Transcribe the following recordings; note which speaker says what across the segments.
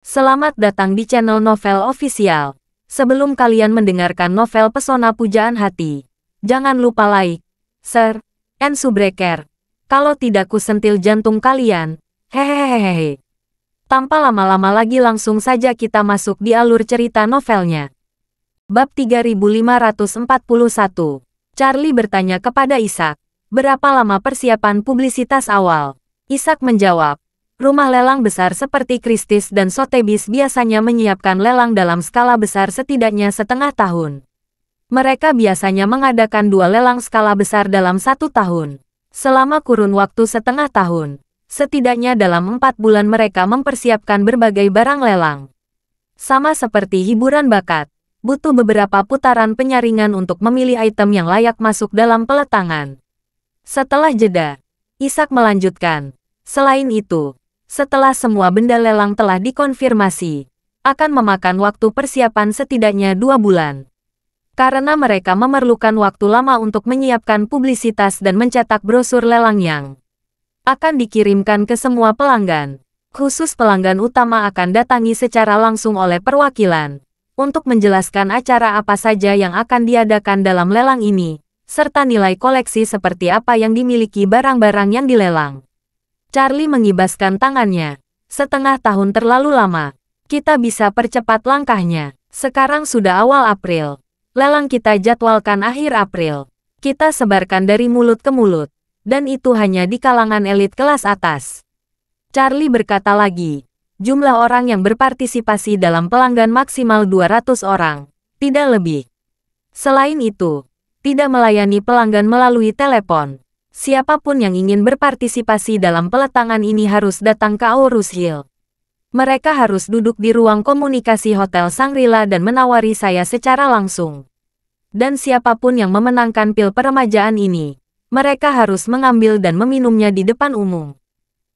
Speaker 1: Selamat datang di channel Novel Official. Sebelum kalian mendengarkan novel Pesona Pujaan Hati, jangan lupa like, share, and subscribe. Kalau tidak kusentil jantung kalian. Hehehehe. Tanpa lama-lama lagi langsung saja kita masuk di alur cerita novelnya. Bab 3541. Charlie bertanya kepada Ishak, berapa lama persiapan publisitas awal? Ishak menjawab, rumah lelang besar seperti Christie's dan Sotheby's biasanya menyiapkan lelang dalam skala besar setidaknya setengah tahun. Mereka biasanya mengadakan 2 lelang skala besar dalam 1 tahun. Selama kurun waktu setengah tahun, setidaknya dalam 4 bulan mereka mempersiapkan berbagai barang lelang. Sama seperti hiburan bakat, butuh beberapa putaran penyaringan untuk memilih item yang layak masuk dalam peletangan. Setelah jeda, Ishak melanjutkan, selain itu, setelah semua benda lelang telah dikonfirmasi, akan memakan waktu persiapan setidaknya 2 bulan. Karena mereka memerlukan waktu lama untuk menyiapkan publisitas dan mencetak brosur lelang yang akan dikirimkan ke semua pelanggan. Khusus pelanggan utama akan datangi secara langsung oleh perwakilan untuk menjelaskan acara apa saja yang akan diadakan dalam lelang ini, serta nilai koleksi seperti apa yang dimiliki barang-barang yang dilelang. Charlie mengibaskan tangannya. Setengah tahun terlalu lama. Kita bisa percepat langkahnya. Sekarang sudah awal April. Lelang kita jadwalkan akhir April. Kita sebarkan dari mulut ke mulut. Dan itu hanya di kalangan elit kelas atas. Charlie berkata lagi, jumlah orang yang berpartisipasi dalam pelanggan maksimal 200 orang. Tidak lebih. Selain itu, tidak melayani pelanggan melalui telepon. Siapapun yang ingin berpartisipasi dalam peletangan ini harus datang ke Aurus Hill. Mereka harus duduk di ruang komunikasi Hotel Shangri-La dan menawari saya secara langsung. Dan siapapun yang memenangkan pil peremajaan ini, mereka harus mengambil dan meminumnya di depan umum.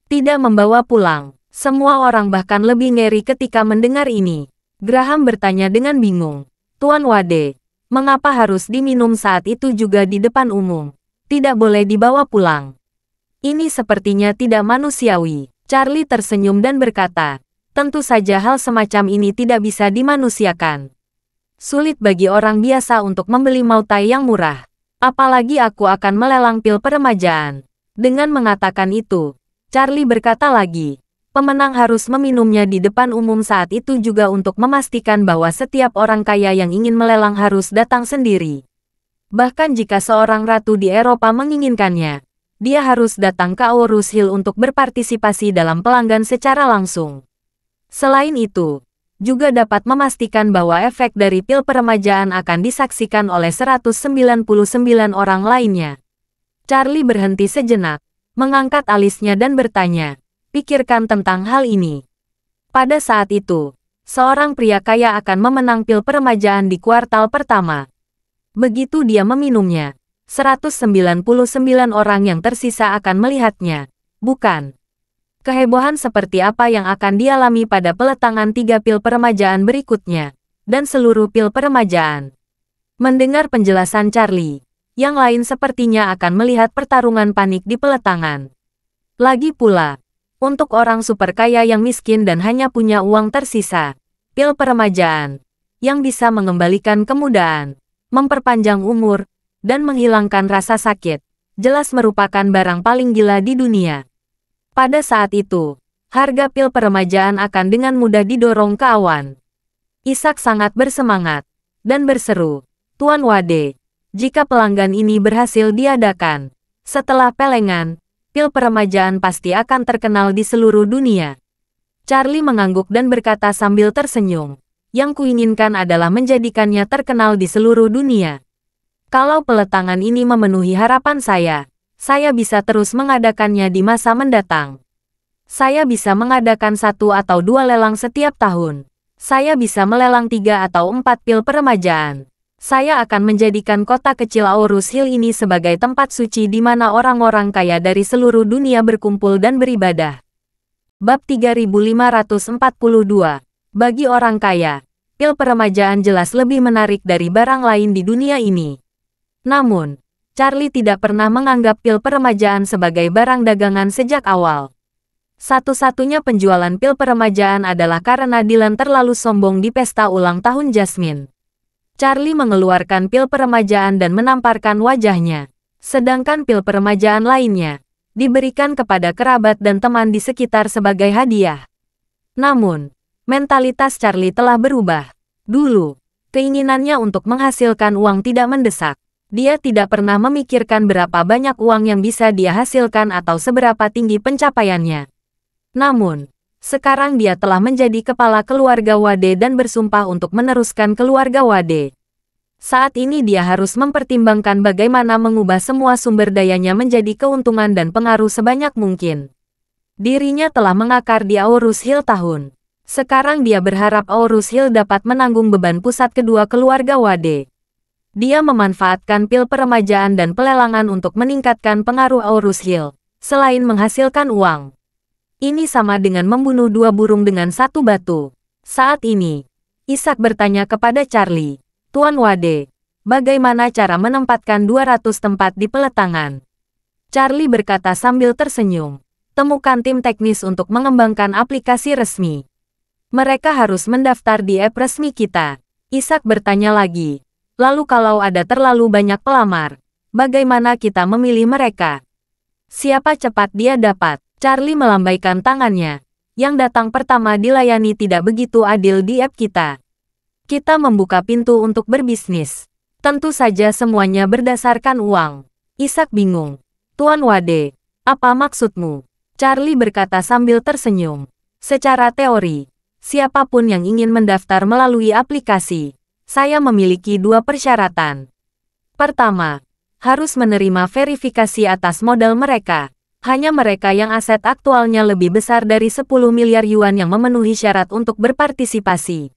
Speaker 1: Tidak membawa pulang. Semua orang bahkan lebih ngeri ketika mendengar ini. Graham bertanya dengan bingung. Tuan Wade, mengapa harus diminum saat itu juga di depan umum? Tidak boleh dibawa pulang. Ini sepertinya tidak manusiawi. Charlie tersenyum dan berkata, tentu saja hal semacam ini tidak bisa dimanusiakan. Sulit bagi orang biasa untuk membeli mautai yang murah. Apalagi aku akan melelang pil peremajaan. Dengan mengatakan itu, Charlie berkata lagi, pemenang harus meminumnya di depan umum saat itu juga untuk memastikan bahwa setiap orang kaya yang ingin melelang harus datang sendiri. Bahkan jika seorang ratu di Eropa menginginkannya, dia harus datang ke Aurus Hill untuk berpartisipasi dalam pelanggan secara langsung. Selain itu, juga dapat memastikan bahwa efek dari pil peremajaan akan disaksikan oleh 199 orang lainnya. Charlie berhenti sejenak, mengangkat alisnya dan bertanya, pikirkan tentang hal ini. Pada saat itu, seorang pria kaya akan memenang pil peremajaan di kuartal pertama. Begitu dia meminumnya, 199 orang yang tersisa akan melihatnya, bukan? Kehebohan seperti apa yang akan dialami pada peletangan 3 pil peremajaan berikutnya, dan seluruh pil peremajaan. Mendengar penjelasan Charlie, yang lain sepertinya akan melihat pertarungan panik di peletangan. Lagi pula, untuk orang super kaya yang miskin dan hanya punya uang tersisa, pil peremajaan, yang bisa mengembalikan kemudaan, memperpanjang umur, dan menghilangkan rasa sakit, jelas merupakan barang paling gila di dunia. Pada saat itu, harga pil peremajaan akan dengan mudah didorong ke awan. Ishak sangat bersemangat, dan berseru, Tuan Wade, jika pelanggan ini berhasil diadakan, setelah pelengan, pil peremajaan pasti akan terkenal di seluruh dunia. Charlie mengangguk dan berkata sambil tersenyum, yang kuinginkan adalah menjadikannya terkenal di seluruh dunia. Kalau peletangan ini memenuhi harapan saya bisa terus mengadakannya di masa mendatang. Saya bisa mengadakan 1 atau 2 lelang setiap tahun. Saya bisa melelang 3 atau 4 pil peremajaan. Saya akan menjadikan kota kecil Aurus Hill ini sebagai tempat suci di mana orang-orang kaya dari seluruh dunia berkumpul dan beribadah. Bab 3542. Bagi orang kaya, pil peremajaan jelas lebih menarik dari barang lain di dunia ini. Namun, Charlie tidak pernah menganggap pil peremajaan sebagai barang dagangan sejak awal. Satu-satunya penjualan pil peremajaan adalah karena Dylan terlalu sombong di pesta ulang tahun Jasmine. Charlie mengeluarkan pil peremajaan dan menamparkan wajahnya. Sedangkan pil peremajaan lainnya diberikan kepada kerabat dan teman di sekitar sebagai hadiah. Namun, mentalitas Charlie telah berubah. Dulu, keinginannya untuk menghasilkan uang tidak mendesak. Dia tidak pernah memikirkan berapa banyak uang yang bisa dia hasilkan atau seberapa tinggi pencapaiannya. Namun, sekarang dia telah menjadi kepala keluarga Wade dan bersumpah untuk meneruskan keluarga Wade. Saat ini dia harus mempertimbangkan bagaimana mengubah semua sumber dayanya menjadi keuntungan dan pengaruh sebanyak mungkin. Dirinya telah mengakar di Aurus Hill tahun. Sekarang dia berharap Aurus Hill dapat menanggung beban pusat kedua keluarga Wade. Dia memanfaatkan pil peremajaan dan pelelangan untuk meningkatkan pengaruh Aurus Hill, selain menghasilkan uang. Ini sama dengan membunuh dua burung dengan satu batu. Saat ini, Isaac bertanya kepada Charlie, "Tuan Wade, bagaimana cara menempatkan 200 tempat di peletangan?" Charlie berkata sambil tersenyum, "Temukan tim teknis untuk mengembangkan aplikasi resmi. Mereka harus mendaftar di app resmi kita." Isaac bertanya lagi, "Lalu kalau ada terlalu banyak pelamar, bagaimana kita memilih mereka? Siapa cepat dia dapat?" Charlie melambaikan tangannya. "Yang datang pertama dilayani tidak begitu adil di app kita. Kita membuka pintu untuk berbisnis. Tentu saja semuanya berdasarkan uang." Isaac bingung. "Tuan Wade, apa maksudmu?" Charlie berkata sambil tersenyum. "Secara teori, siapapun yang ingin mendaftar melalui aplikasi, saya memiliki dua persyaratan. Pertama, harus menerima verifikasi atas modal mereka. Hanya mereka yang aset aktualnya lebih besar dari 10 miliar yuan yang memenuhi syarat untuk berpartisipasi."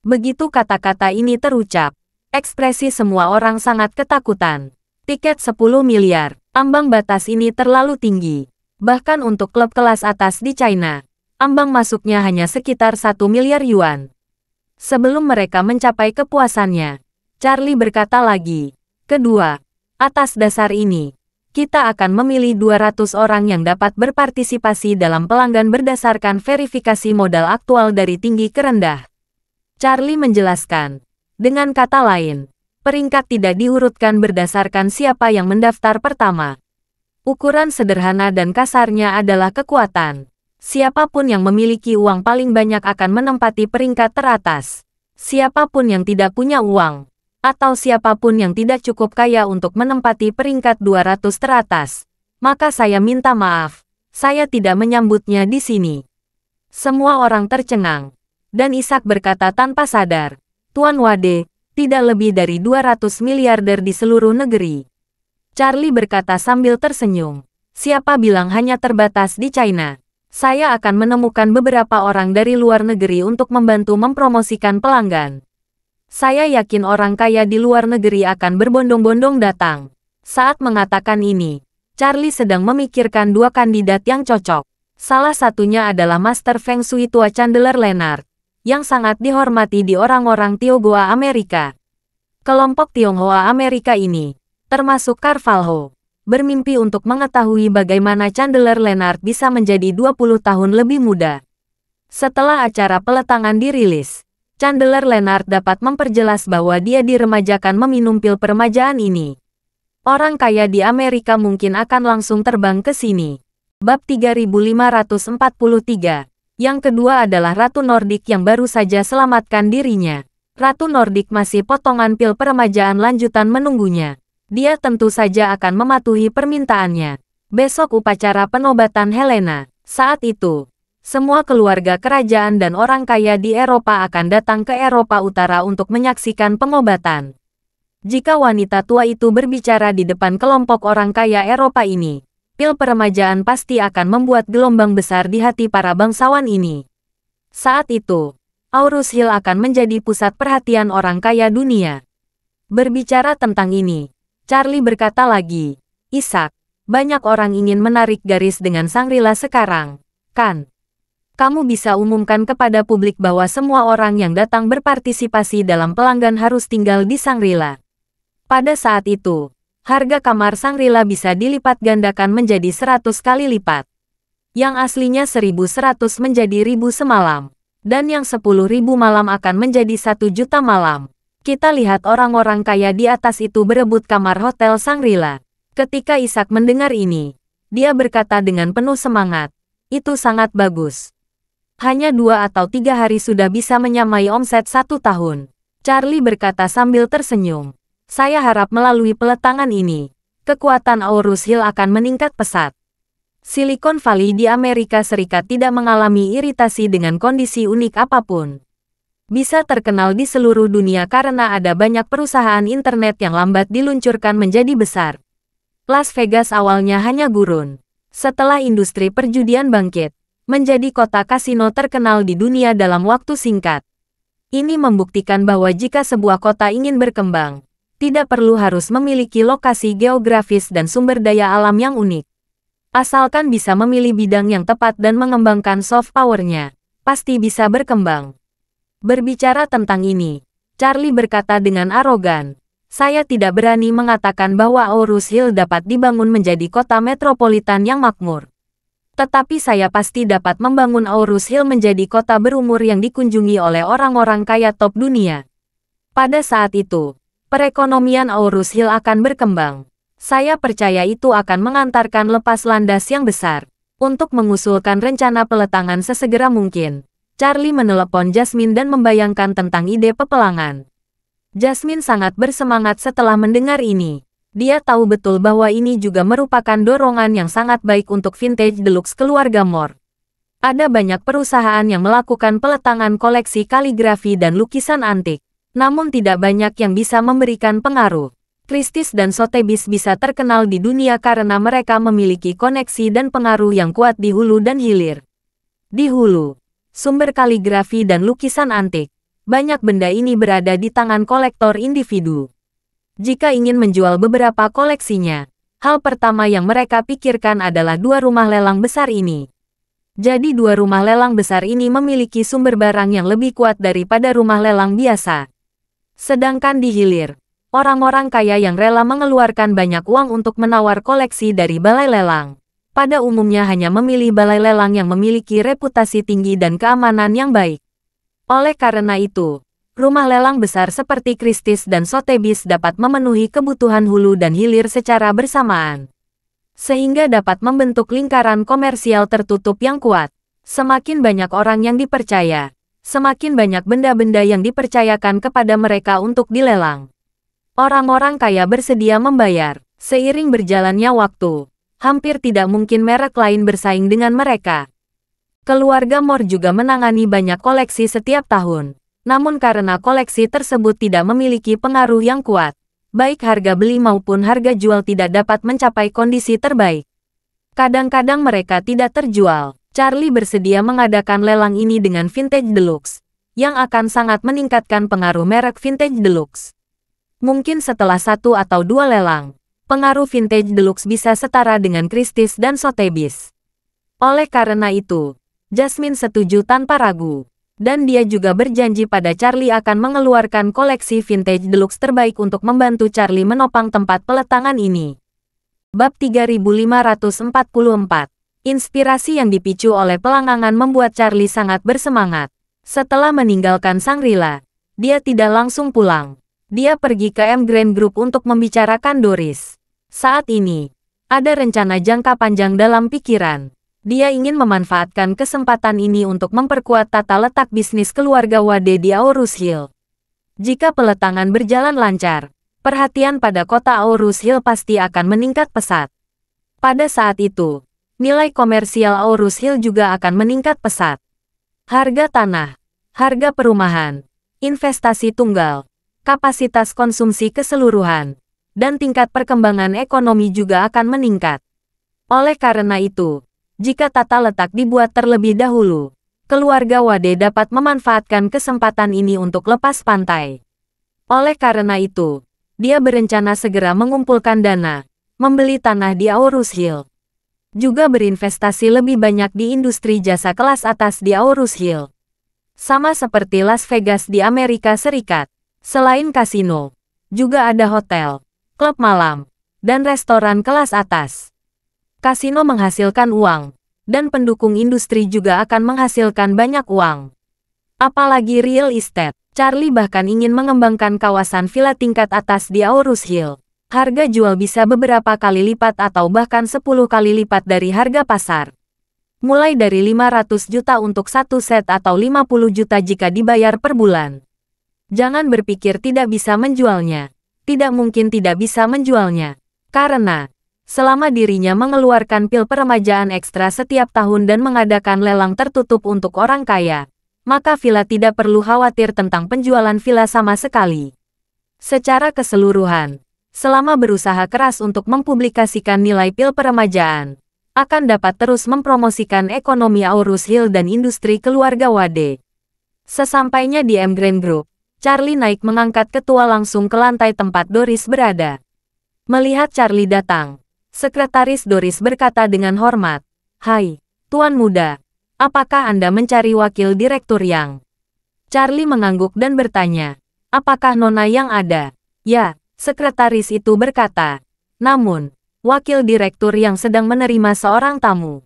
Speaker 1: Begitu kata-kata ini terucap, ekspresi semua orang sangat ketakutan. Tiket 10 miliar, ambang batas ini terlalu tinggi. Bahkan untuk klub kelas atas di China, ambang masuknya hanya sekitar 1 miliar yuan. Sebelum mereka mencapai kepuasannya, Charlie berkata lagi, "Kedua, atas dasar ini, kita akan memilih 200 orang yang dapat berpartisipasi dalam pelanggan berdasarkan verifikasi modal aktual dari tinggi ke rendah." Charlie menjelaskan, dengan kata lain, peringkat tidak diurutkan berdasarkan siapa yang mendaftar pertama. Ukuran sederhana dan kasarnya adalah kekuatan. Siapapun yang memiliki uang paling banyak akan menempati peringkat teratas. Siapapun yang tidak punya uang, atau siapapun yang tidak cukup kaya untuk menempati peringkat 200 teratas, maka saya minta maaf, saya tidak menyambutnya di sini. Semua orang tercengang, dan Isaac berkata tanpa sadar, "Tuan Wade, tidak lebih dari 200 miliarder di seluruh negeri." Charlie berkata sambil tersenyum, "Siapa bilang hanya terbatas di China? Saya akan menemukan beberapa orang dari luar negeri untuk membantu mempromosikan pelanggan. Saya yakin orang kaya di luar negeri akan berbondong-bondong datang." Saat mengatakan ini, Charlie sedang memikirkan dua kandidat yang cocok. Salah satunya adalah Master Feng Shui tua Chandler Leonard, yang sangat dihormati di orang-orang Tionghoa Amerika. Kelompok Tionghoa Amerika ini, termasuk Carvalho, bermimpi untuk mengetahui bagaimana Chandler Leonard bisa menjadi 20 tahun lebih muda. Setelah acara peletangan dirilis, Chandler Leonard dapat memperjelas bahwa dia diremajakan meminum pil peremajaan ini. Orang kaya di Amerika mungkin akan langsung terbang ke sini. Bab 3543. Yang kedua adalah Ratu Nordik yang baru saja selamatkan dirinya. Ratu Nordik masih potongan pil peremajaan lanjutan menunggunya. Dia tentu saja akan mematuhi permintaannya. Besok upacara penobatan Helena. Saat itu, semua keluarga kerajaan dan orang kaya di Eropa akan datang ke Eropa Utara untuk menyaksikan pengobatan. Jika wanita tua itu berbicara di depan kelompok orang kaya Eropa ini, pil peremajaan pasti akan membuat gelombang besar di hati para bangsawan ini. Saat itu, Aurus Hill akan menjadi pusat perhatian orang kaya dunia. Berbicara tentang ini, Charlie berkata lagi, "Isaac, banyak orang ingin menarik garis dengan Shangri-La sekarang, kan? Kamu bisa umumkan kepada publik bahwa semua orang yang datang berpartisipasi dalam pelanggan harus tinggal di Shangri-La. Pada saat itu, harga kamar Shangri-La bisa dilipat gandakan menjadi 100 kali lipat." Yang aslinya 1.100 menjadi 1.000 semalam. Dan yang 10.000 malam akan menjadi 1 juta malam. Kita lihat orang-orang kaya di atas itu berebut kamar hotel Shangri-La. Ketika Ishak mendengar ini, dia berkata dengan penuh semangat, itu sangat bagus. Hanya 2 atau 3 hari sudah bisa menyamai omset 1 tahun. Charlie berkata sambil tersenyum. Saya harap melalui peletangan ini, kekuatan Aurus Hill akan meningkat pesat. Silicon Valley di Amerika Serikat tidak mengalami iritasi dengan kondisi unik apapun. Bisa terkenal di seluruh dunia karena ada banyak perusahaan internet yang lambat diluncurkan menjadi besar. Las Vegas awalnya hanya gurun. Setelah industri perjudian bangkit, menjadi kota kasino terkenal di dunia dalam waktu singkat. Ini membuktikan bahwa jika sebuah kota ingin berkembang, tidak perlu harus memiliki lokasi geografis dan sumber daya alam yang unik. Asalkan bisa memilih bidang yang tepat dan mengembangkan soft power-nya, pasti bisa berkembang. Berbicara tentang ini, Charlie berkata dengan arogan, saya tidak berani mengatakan bahwa Aurus Hill dapat dibangun menjadi kota metropolitan yang makmur. Tetapi saya pasti dapat membangun Aurus Hill menjadi kota berumur yang dikunjungi oleh orang-orang kaya top dunia. Pada saat itu, perekonomian Aurus Hill akan berkembang. Saya percaya itu akan mengantarkan lepas landas yang besar. Untuk mengusulkan rencana peletangan sesegera mungkin, Charlie menelepon Jasmine dan membayangkan tentang ide pepelangan. Jasmine sangat bersemangat setelah mendengar ini. Dia tahu betul bahwa ini juga merupakan dorongan yang sangat baik untuk vintage deluxe keluarga Moore. Ada banyak perusahaan yang melakukan peletangan koleksi kaligrafi dan lukisan antik, namun tidak banyak yang bisa memberikan pengaruh. Christie's dan Sotheby's bisa terkenal di dunia karena mereka memiliki koneksi dan pengaruh yang kuat di hulu dan hilir. Di hulu, sumber kaligrafi dan lukisan antik, banyak benda ini berada di tangan kolektor individu. Jika ingin menjual beberapa koleksinya, hal pertama yang mereka pikirkan adalah 2 rumah lelang besar ini. Jadi 2 rumah lelang besar ini memiliki sumber barang yang lebih kuat daripada rumah lelang biasa. Sedangkan di hilir, orang-orang kaya yang rela mengeluarkan banyak uang untuk menawar koleksi dari balai lelang, pada umumnya hanya memilih balai lelang yang memiliki reputasi tinggi dan keamanan yang baik. Oleh karena itu, rumah lelang besar seperti Christie's dan Sotheby's dapat memenuhi kebutuhan hulu dan hilir secara bersamaan, sehingga dapat membentuk lingkaran komersial tertutup yang kuat. Semakin banyak orang yang dipercaya, semakin banyak benda-benda yang dipercayakan kepada mereka untuk dilelang. Orang-orang kaya bersedia membayar. Seiring berjalannya waktu, hampir tidak mungkin merek lain bersaing dengan mereka. Keluarga Moore juga menangani banyak koleksi setiap tahun. Namun karena koleksi tersebut tidak memiliki pengaruh yang kuat, baik harga beli maupun harga jual tidak dapat mencapai kondisi terbaik. Kadang-kadang mereka tidak terjual. Charlie bersedia mengadakan lelang ini dengan vintage deluxe, yang akan sangat meningkatkan pengaruh merek vintage deluxe. Mungkin setelah 1 atau 2 lelang, pengaruh vintage deluxe bisa setara dengan Christie's dan Sotheby's. Oleh karena itu, Jasmine setuju tanpa ragu. Dan dia juga berjanji pada Charlie akan mengeluarkan koleksi vintage deluxe terbaik untuk membantu Charlie menopang tempat peletangan ini. Bab 3544. Inspirasi yang dipicu oleh pelangangan membuat Charlie sangat bersemangat. Setelah meninggalkan Shangri-La, dia tidak langsung pulang. Dia pergi ke M Grand Group untuk membicarakan Doris. Saat ini, ada rencana jangka panjang dalam pikiran. Dia ingin memanfaatkan kesempatan ini untuk memperkuat tata letak bisnis keluarga Wade di Aurus Hill. Jika peletangan berjalan lancar, perhatian pada kota Aurus Hill pasti akan meningkat pesat. Pada saat itu, nilai komersial Aurus Hill juga akan meningkat pesat. Harga tanah, harga perumahan, investasi tunggal, kapasitas konsumsi keseluruhan, dan tingkat perkembangan ekonomi juga akan meningkat. Oleh karena itu, jika tata letak dibuat terlebih dahulu, keluarga Wade dapat memanfaatkan kesempatan ini untuk lepas pantai. Oleh karena itu, dia berencana segera mengumpulkan dana, membeli tanah di Aurus Hill, juga berinvestasi lebih banyak di industri jasa kelas atas di Aurus Hill. Sama seperti Las Vegas di Amerika Serikat, selain kasino, juga ada hotel, klub malam, dan restoran kelas atas. Kasino menghasilkan uang, dan pendukung industri juga akan menghasilkan banyak uang. Apalagi real estate. Charlie bahkan ingin mengembangkan kawasan villa tingkat atas di Aurus Hill. Harga jual bisa beberapa kali lipat atau bahkan 10 kali lipat dari harga pasar. Mulai dari 500 juta untuk satu set atau 50 juta jika dibayar per bulan. Jangan berpikir tidak bisa menjualnya. Tidak mungkin tidak bisa menjualnya. Karena selama dirinya mengeluarkan pil peremajaan ekstra setiap tahun dan mengadakan lelang tertutup untuk orang kaya, maka villa tidak perlu khawatir tentang penjualan villa sama sekali. Secara keseluruhan, selama berusaha keras untuk mempublikasikan nilai pil peremajaan, akan dapat terus mempromosikan ekonomi Aurus Hill dan industri keluarga Wade. Sesampainya di Emgreen Group, Charlie naik mengangkat ketua langsung ke lantai tempat Doris berada. Melihat Charlie datang, Sekretaris Doris berkata dengan hormat, "Hai, Tuan Muda. Apakah Anda mencari wakil direktur yang?" Charlie mengangguk dan bertanya, "Apakah Nona yang ada?" "Ya," sekretaris itu berkata. "Namun, wakil direktur yang sedang menerima seorang tamu.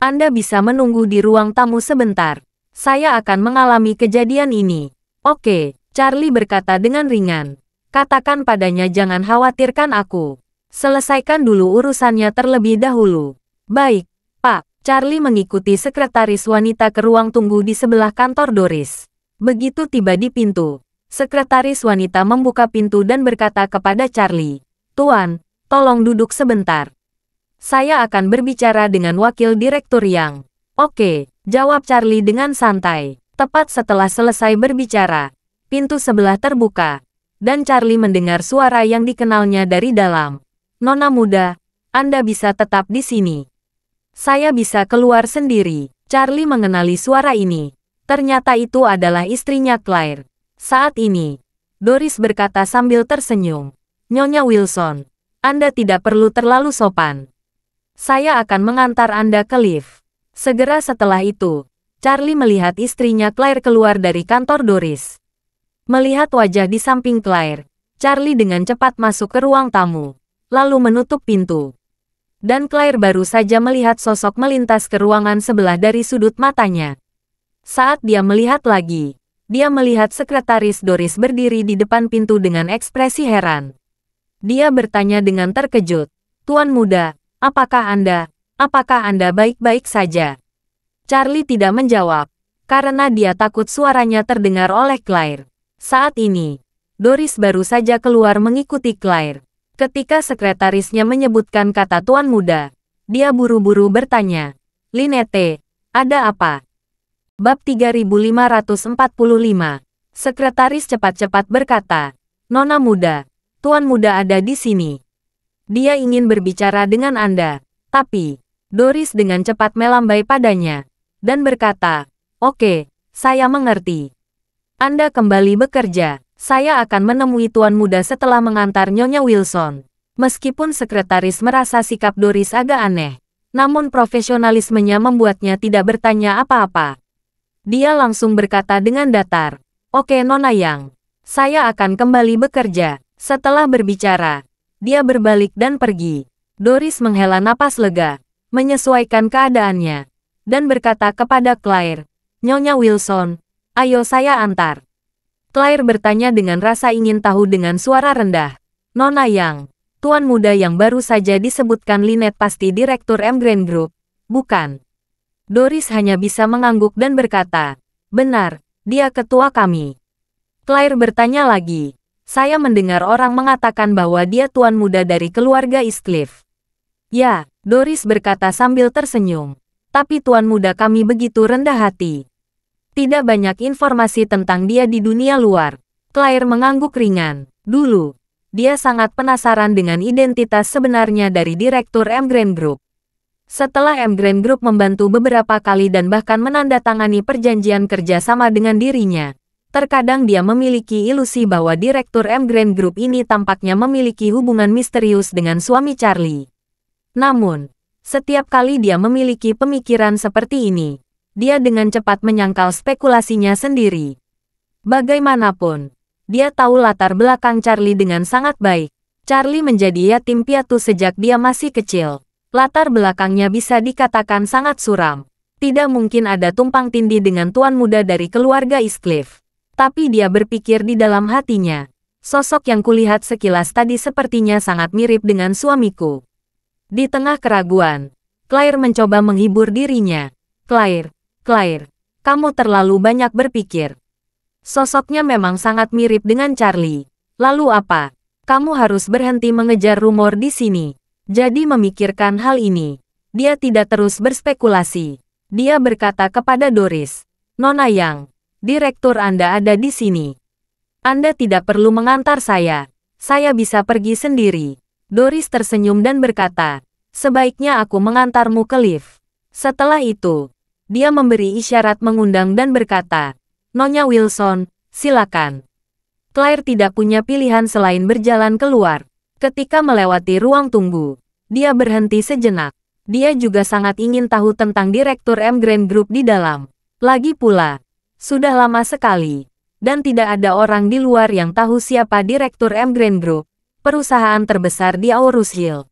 Speaker 1: Anda bisa menunggu di ruang tamu sebentar. Saya akan mengalami kejadian ini." "Oke," Charlie berkata dengan ringan. "Katakan padanya jangan khawatirkan aku. Selesaikan dulu urusannya terlebih dahulu." "Baik, Pak." Charlie mengikuti sekretaris wanita ke ruang tunggu di sebelah kantor Doris. Begitu tiba di pintu, sekretaris wanita membuka pintu dan berkata kepada Charlie, "Tuan, tolong duduk sebentar. Saya akan berbicara dengan wakil direktur yang." "Oke," jawab Charlie dengan santai. Tepat setelah selesai berbicara, pintu sebelah terbuka, dan Charlie mendengar suara yang dikenalnya dari dalam. "Nona muda, Anda bisa tetap di sini. Saya bisa keluar sendiri." Charlie mengenali suara ini. Ternyata itu adalah istrinya Claire. Saat ini, Doris berkata sambil tersenyum, "Nyonya Wilson, Anda tidak perlu terlalu sopan. Saya akan mengantar Anda ke lift." Segera setelah itu, Charlie melihat istrinya Claire keluar dari kantor Doris. Melihat wajah di samping Claire, Charlie dengan cepat masuk ke ruang tamu, lalu menutup pintu. Dan Claire baru saja melihat sosok melintas ke ruangan sebelah dari sudut matanya. Saat dia melihat lagi, dia melihat sekretaris Doris berdiri di depan pintu dengan ekspresi heran. Dia bertanya dengan terkejut, "Tuan Muda, apakah Anda baik-baik saja?" Charlie tidak menjawab, karena dia takut suaranya terdengar oleh Claire. Saat ini, Doris baru saja keluar mengikuti Claire. Ketika sekretarisnya menyebutkan kata Tuan Muda, dia buru-buru bertanya, "Lynette, ada apa?" Bab 3545. Sekretaris cepat-cepat berkata, "Nona Muda, Tuan Muda ada di sini. Dia ingin berbicara dengan Anda." Tapi, Doris dengan cepat melambai padanya, dan berkata, "Oke, saya mengerti. Anda kembali bekerja. Saya akan menemui Tuan Muda setelah mengantar Nyonya Wilson." Meskipun sekretaris merasa sikap Doris agak aneh, namun profesionalismenya membuatnya tidak bertanya apa-apa. Dia langsung berkata dengan datar, "Oke Nona Yang, saya akan kembali bekerja." Setelah berbicara, dia berbalik dan pergi. Doris menghela napas lega, menyesuaikan keadaannya, dan berkata kepada Claire, "Nyonya Wilson, ayo saya antar." Claire bertanya dengan rasa ingin tahu dengan suara rendah, "Nona Yang, Tuan Muda yang baru saja disebutkan Lynette pasti direktur Emgreen Group, bukan?" Doris hanya bisa mengangguk dan berkata, "Benar, dia ketua kami." Claire bertanya lagi, "Saya mendengar orang mengatakan bahwa dia Tuan Muda dari keluarga Eastcliff." "Ya," Doris berkata sambil tersenyum, "tapi Tuan Muda kami begitu rendah hati. Tidak banyak informasi tentang dia di dunia luar." Claire mengangguk ringan. Dulu, dia sangat penasaran dengan identitas sebenarnya dari direktur Emgreen Group. Setelah Emgreen Group membantu beberapa kali dan bahkan menandatangani perjanjian kerja sama dengan dirinya, terkadang dia memiliki ilusi bahwa direktur Emgreen Group ini tampaknya memiliki hubungan misterius dengan suami Charlie. Namun, setiap kali dia memiliki pemikiran seperti ini, dia dengan cepat menyangkal spekulasinya sendiri. Bagaimanapun, dia tahu latar belakang Charlie dengan sangat baik. Charlie menjadi yatim piatu sejak dia masih kecil. Latar belakangnya bisa dikatakan sangat suram. Tidak mungkin ada tumpang tindih dengan tuan muda dari keluarga Eastcliff. Tapi dia berpikir di dalam hatinya. Sosok yang kulihat sekilas tadi sepertinya sangat mirip dengan suamiku. Di tengah keraguan, Claire mencoba menghibur dirinya. Claire, kamu terlalu banyak berpikir. Sosoknya memang sangat mirip dengan Charlie. Lalu apa? Kamu harus berhenti mengejar rumor di sini. Jadi memikirkan hal ini. Dia tidak terus berspekulasi. Dia berkata kepada Doris, Nona Yang, direktur Anda ada di sini. Anda tidak perlu mengantar saya. Saya bisa pergi sendiri. Doris tersenyum dan berkata, sebaiknya aku mengantarmu ke lift. Setelah itu, dia memberi isyarat mengundang dan berkata, Nyonya Wilson, silakan. Claire tidak punya pilihan selain berjalan keluar. Ketika melewati ruang tunggu, dia berhenti sejenak. Dia juga sangat ingin tahu tentang Direktur M Grand Group di dalam. Lagi pula, sudah lama sekali, dan tidak ada orang di luar yang tahu siapa Direktur M Grand Group, perusahaan terbesar di Aurus Hill.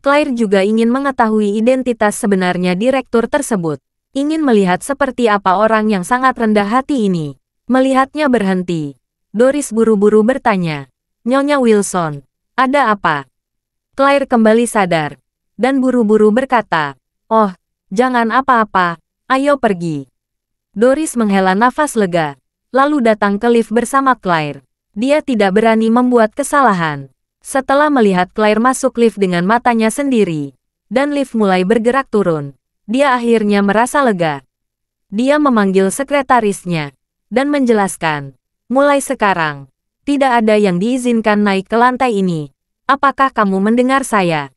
Speaker 1: Claire juga ingin mengetahui identitas sebenarnya direktur tersebut. Ingin melihat seperti apa orang yang sangat rendah hati ini. Melihatnya berhenti, Doris buru-buru bertanya, Nyonya Wilson, ada apa? Claire kembali sadar, dan buru-buru berkata, oh, jangan apa-apa, ayo pergi. Doris menghela nafas lega, lalu datang ke lift bersama Claire. Dia tidak berani membuat kesalahan. Setelah melihat Claire masuk lift dengan matanya sendiri, dan lift mulai bergerak turun, dia akhirnya merasa lega. Dia memanggil sekretarisnya, dan menjelaskan, mulai sekarang, tidak ada yang diizinkan naik ke lantai ini. Apakah kamu mendengar saya?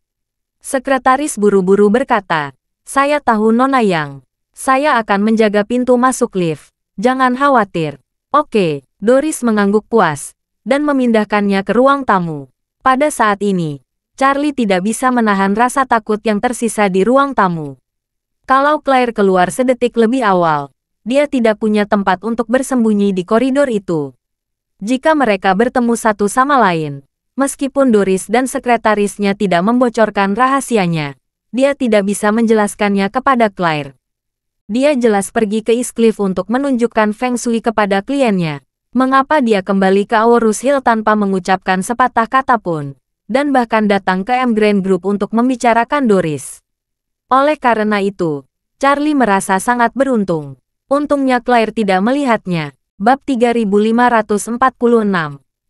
Speaker 1: Sekretaris buru-buru berkata, saya tahu Nona Yang. Saya akan menjaga pintu masuk lift. Jangan khawatir. Oke, Doris mengangguk puas, dan memindahkannya ke ruang tamu. Pada saat ini, Charlie tidak bisa menahan rasa takut yang tersisa di ruang tamu. Kalau Claire keluar sedetik lebih awal, dia tidak punya tempat untuk bersembunyi di koridor itu. Jika mereka bertemu satu sama lain, meskipun Doris dan sekretarisnya tidak membocorkan rahasianya, dia tidak bisa menjelaskannya kepada Claire. Dia jelas pergi ke Eastcliff untuk menunjukkan Feng Shui kepada kliennya. Mengapa dia kembali ke Aurus Hill tanpa mengucapkan sepatah kata pun, dan bahkan datang ke M Grand Group untuk membicarakan Doris. Oleh karena itu, Charlie merasa sangat beruntung. Untungnya Claire tidak melihatnya. Bab 3546.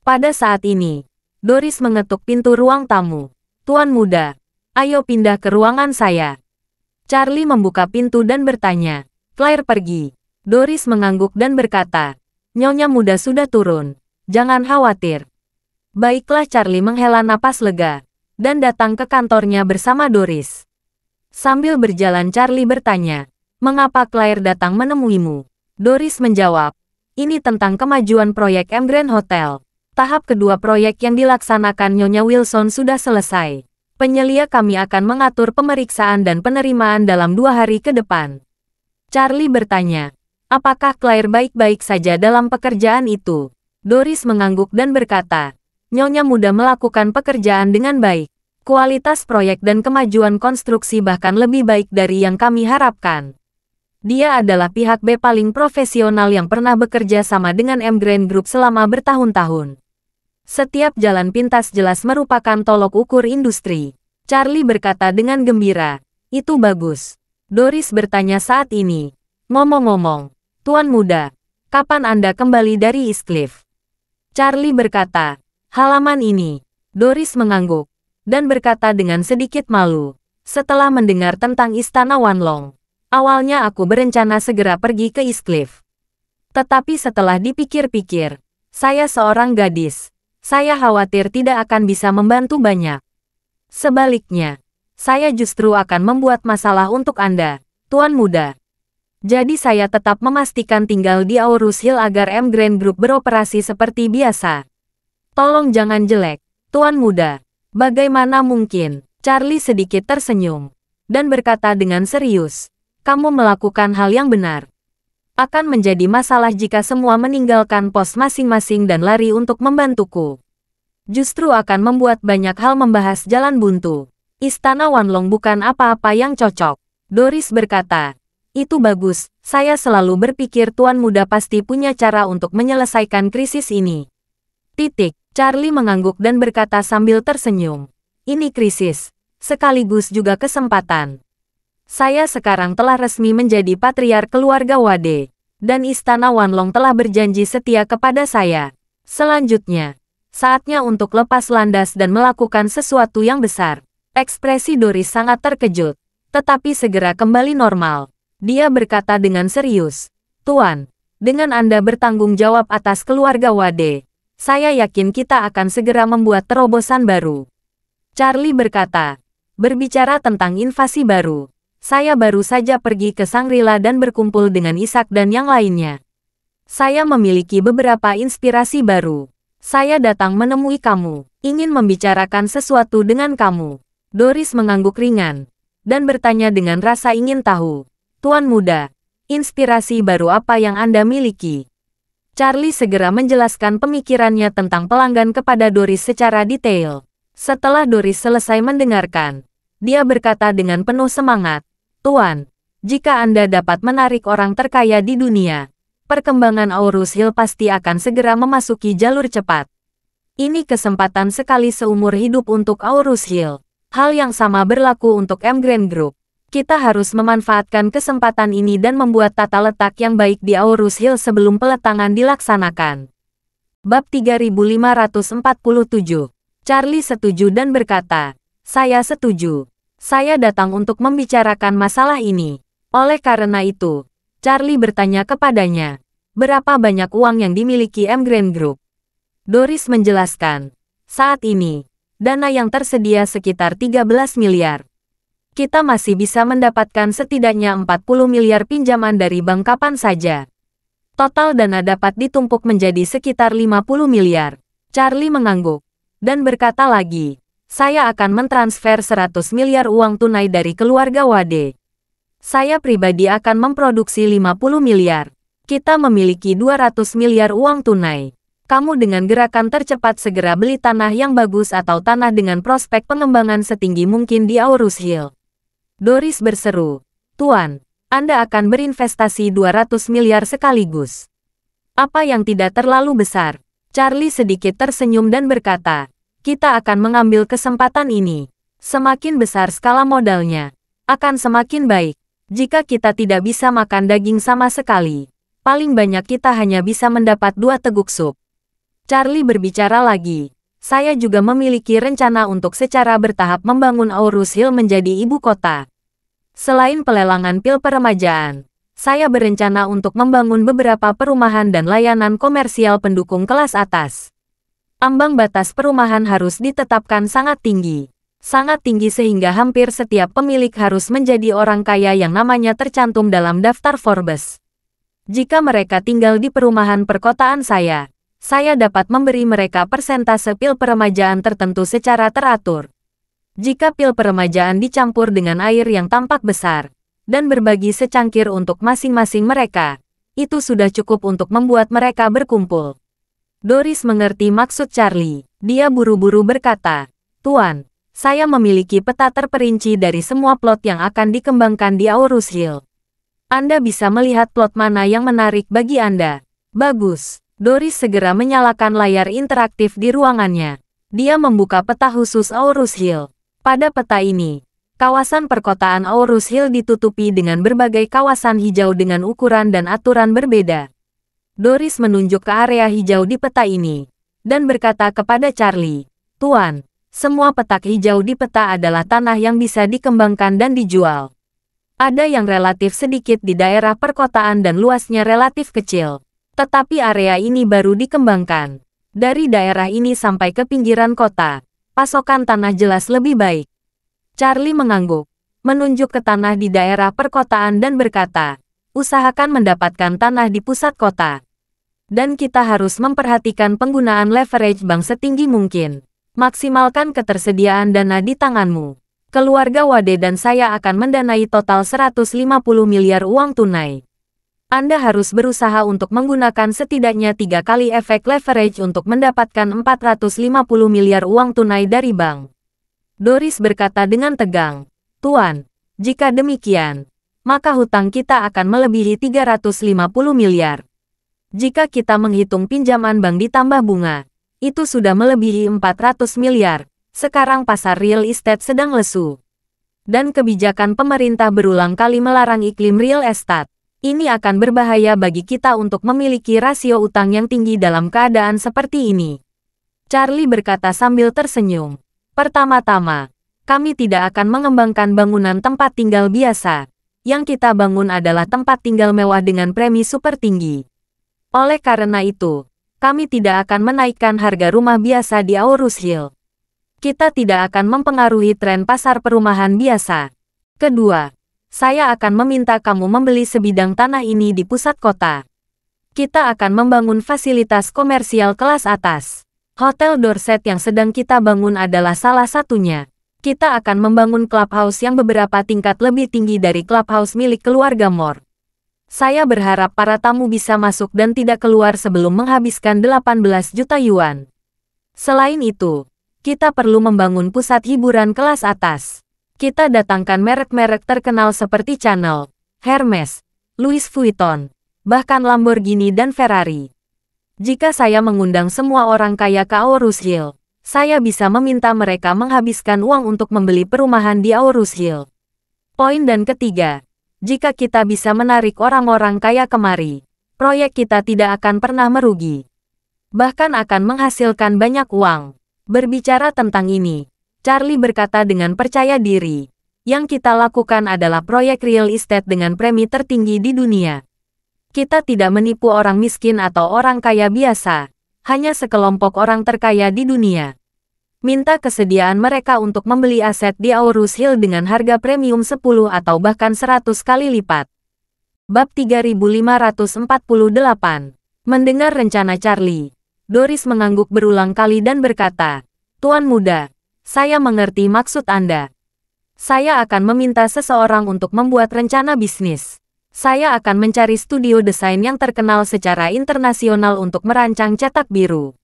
Speaker 1: Pada saat ini, Doris mengetuk pintu ruang tamu. Tuan muda, ayo pindah ke ruangan saya. Charlie membuka pintu dan bertanya, Claire pergi. Doris mengangguk dan berkata, Nyonya muda sudah turun. Jangan khawatir. Baiklah, Charlie menghela napas lega, dan datang ke kantornya bersama Doris. Sambil berjalan Charlie bertanya, mengapa Claire datang menemuimu? Doris menjawab, ini tentang kemajuan proyek M Grand Hotel. Tahap kedua proyek yang dilaksanakan Nyonya Wilson sudah selesai. Penyelia kami akan mengatur pemeriksaan dan penerimaan dalam 2 hari ke depan. Charlie bertanya, apakah Claire baik-baik saja dalam pekerjaan itu? Doris mengangguk dan berkata, Nyonya muda melakukan pekerjaan dengan baik. Kualitas proyek dan kemajuan konstruksi bahkan lebih baik dari yang kami harapkan. Dia adalah pihak B paling profesional yang pernah bekerja sama dengan M Grand Group selama bertahun-tahun. Setiap jalan pintas jelas merupakan tolok ukur industri. Charlie berkata dengan gembira, itu bagus. Doris bertanya saat ini, ngomong-ngomong, Tuan muda, kapan Anda kembali dari Eastcliff? Charlie berkata, halaman ini. Doris mengangguk, dan berkata dengan sedikit malu, setelah mendengar tentang Istana Wanlong. Awalnya aku berencana segera pergi ke Eastcliff. Tetapi setelah dipikir-pikir, saya seorang gadis. Saya khawatir tidak akan bisa membantu banyak. Sebaliknya, saya justru akan membuat masalah untuk Anda, Tuan muda. Jadi saya tetap memastikan tinggal di Aurus Hill agar M Grand Group beroperasi seperti biasa. Tolong jangan jelek, Tuan muda. Bagaimana mungkin? Charlie sedikit tersenyum, dan berkata dengan serius, kamu melakukan hal yang benar. Akan menjadi masalah jika semua meninggalkan pos masing-masing dan lari untuk membantuku. Justru akan membuat banyak hal membahas jalan buntu. Istana Wanlong bukan apa-apa yang cocok. Doris berkata, itu bagus, saya selalu berpikir Tuan Muda pasti punya cara untuk menyelesaikan krisis ini. Titik. Charlie mengangguk dan berkata sambil tersenyum. Ini krisis, sekaligus juga kesempatan. Saya sekarang telah resmi menjadi patriark keluarga Wade, dan Istana Wanlong telah berjanji setia kepada saya. Selanjutnya, saatnya untuk lepas landas dan melakukan sesuatu yang besar. Ekspresi Doris sangat terkejut, tetapi segera kembali normal. Dia berkata dengan serius, Tuan, dengan Anda bertanggung jawab atas keluarga Wade, saya yakin kita akan segera membuat terobosan baru. Charlie berkata, berbicara tentang invasi baru, saya baru saja pergi ke Shangri-La dan berkumpul dengan Isaac dan yang lainnya. Saya memiliki beberapa inspirasi baru. Saya datang menemui kamu, ingin membicarakan sesuatu dengan kamu. Doris mengangguk ringan, dan bertanya dengan rasa ingin tahu. Tuan Muda, inspirasi baru apa yang Anda miliki? Charlie segera menjelaskan pemikirannya tentang pelanggan kepada Doris secara detail. Setelah Doris selesai mendengarkan, dia berkata dengan penuh semangat, Tuan, jika Anda dapat menarik orang terkaya di dunia, perkembangan Aurus Hill pasti akan segera memasuki jalur cepat. Ini kesempatan sekali seumur hidup untuk Aurus Hill. Hal yang sama berlaku untuk M Grand Group. Kita harus memanfaatkan kesempatan ini dan membuat tata letak yang baik di Aurus Hill sebelum peletangan dilaksanakan. Bab 3547. Charlie setuju dan berkata, saya setuju. Saya datang untuk membicarakan masalah ini. Oleh karena itu, Charlie bertanya kepadanya, berapa banyak uang yang dimiliki M Grand Group? Doris menjelaskan, saat ini, dana yang tersedia sekitar 13 miliar. Kita masih bisa mendapatkan setidaknya 40 miliar pinjaman dari bank kapan saja. Total dana dapat ditumpuk menjadi sekitar 50 miliar. Charlie mengangguk, dan berkata lagi, saya akan mentransfer 100 miliar uang tunai dari keluarga Wade. Saya pribadi akan memproduksi 50 miliar. Kita memiliki 200 miliar uang tunai. Kamu dengan gerakan tercepat segera beli tanah yang bagus atau tanah dengan prospek pengembangan setinggi mungkin di Aurus Hill. Doris berseru, Tuan, Anda akan berinvestasi 200 miliar sekaligus. Apa yang tidak terlalu besar? Charlie sedikit tersenyum dan berkata, kita akan mengambil kesempatan ini. Semakin besar skala modalnya, akan semakin baik. Jika kita tidak bisa makan daging sama sekali, paling banyak kita hanya bisa mendapat 2 teguk sup. Charlie berbicara lagi, saya juga memiliki rencana untuk secara bertahap membangun Aurus Hill menjadi ibu kota. Selain pelelangan pil peremajaan, saya berencana untuk membangun beberapa perumahan dan layanan komersial pendukung kelas atas. Ambang batas perumahan harus ditetapkan sangat tinggi sehingga hampir setiap pemilik harus menjadi orang kaya yang namanya tercantum dalam daftar Forbes. Jika mereka tinggal di perumahan perkotaan saya dapat memberi mereka persentase pil peremajaan tertentu secara teratur. Jika pil peremajaan dicampur dengan air yang tampak besar, dan berbagi secangkir untuk masing-masing mereka, itu sudah cukup untuk membuat mereka berkumpul. Doris mengerti maksud Charlie. Dia buru-buru berkata, Tuan, saya memiliki peta terperinci dari semua plot yang akan dikembangkan di Aurus Hill. Anda bisa melihat plot mana yang menarik bagi Anda. Bagus. Doris segera menyalakan layar interaktif di ruangannya. Dia membuka peta khusus Aurus Hill. Pada peta ini, kawasan perkotaan Aurus Hill ditutupi dengan berbagai kawasan hijau dengan ukuran dan aturan berbeda. Doris menunjuk ke area hijau di peta ini, dan berkata kepada Charlie, Tuan, semua petak hijau di peta adalah tanah yang bisa dikembangkan dan dijual. Ada yang relatif sedikit di daerah perkotaan dan luasnya relatif kecil. Tetapi area ini baru dikembangkan. Dari daerah ini sampai ke pinggiran kota, pasokan tanah jelas lebih baik. Charlie mengangguk, menunjuk ke tanah di daerah perkotaan dan berkata, usahakan mendapatkan tanah di pusat kota. Dan kita harus memperhatikan penggunaan leverage bank setinggi mungkin. Maksimalkan ketersediaan dana di tanganmu. Keluarga Wade dan saya akan mendanai total 150 miliar uang tunai. Anda harus berusaha untuk menggunakan setidaknya 3 kali efek leverage untuk mendapatkan 450 miliar uang tunai dari bank. Doris berkata dengan tegang. Tuan, jika demikian, maka hutang kita akan melebihi 350 miliar. Jika kita menghitung pinjaman bank ditambah bunga, itu sudah melebihi 400 miliar. Sekarang pasar real estate sedang lesu. Dan kebijakan pemerintah berulang kali melarang iklim real estate. Ini akan berbahaya bagi kita untuk memiliki rasio utang yang tinggi dalam keadaan seperti ini. Charlie berkata sambil tersenyum. Pertama-tama, kami tidak akan mengembangkan bangunan tempat tinggal biasa. Yang kita bangun adalah tempat tinggal mewah dengan premi super tinggi. Oleh karena itu, kami tidak akan menaikkan harga rumah biasa di Aurus Hill. Kita tidak akan mempengaruhi tren pasar perumahan biasa. Kedua, saya akan meminta kamu membeli sebidang tanah ini di pusat kota. Kita akan membangun fasilitas komersial kelas atas. Hotel Dorset yang sedang kita bangun adalah salah satunya. Kita akan membangun clubhouse yang beberapa tingkat lebih tinggi dari clubhouse milik keluarga Moore. Saya berharap para tamu bisa masuk dan tidak keluar sebelum menghabiskan 18 juta yuan. Selain itu, kita perlu membangun pusat hiburan kelas atas. Kita datangkan merek-merek terkenal seperti Chanel, Hermes, Louis Vuitton, bahkan Lamborghini dan Ferrari. Jika saya mengundang semua orang kaya ke Aurus Hill, saya bisa meminta mereka menghabiskan uang untuk membeli perumahan di Aurus Hill. Poin dan ketiga, jika kita bisa menarik orang-orang kaya kemari, proyek kita tidak akan pernah merugi. Bahkan akan menghasilkan banyak uang. Berbicara tentang ini, Charlie berkata dengan percaya diri. Yang kita lakukan adalah proyek real estate dengan premi tertinggi di dunia. Kita tidak menipu orang miskin atau orang kaya biasa, hanya sekelompok orang terkaya di dunia. Minta kesediaan mereka untuk membeli aset di Aurus Hill dengan harga premium 10 atau bahkan 100 kali lipat. Bab 3548. Mendengar rencana Charlie, Doris mengangguk berulang kali dan berkata, Tuan muda, saya mengerti maksud Anda. Saya akan meminta seseorang untuk membuat rencana bisnis. Saya akan mencari studio desain yang terkenal secara internasional untuk merancang cetak biru.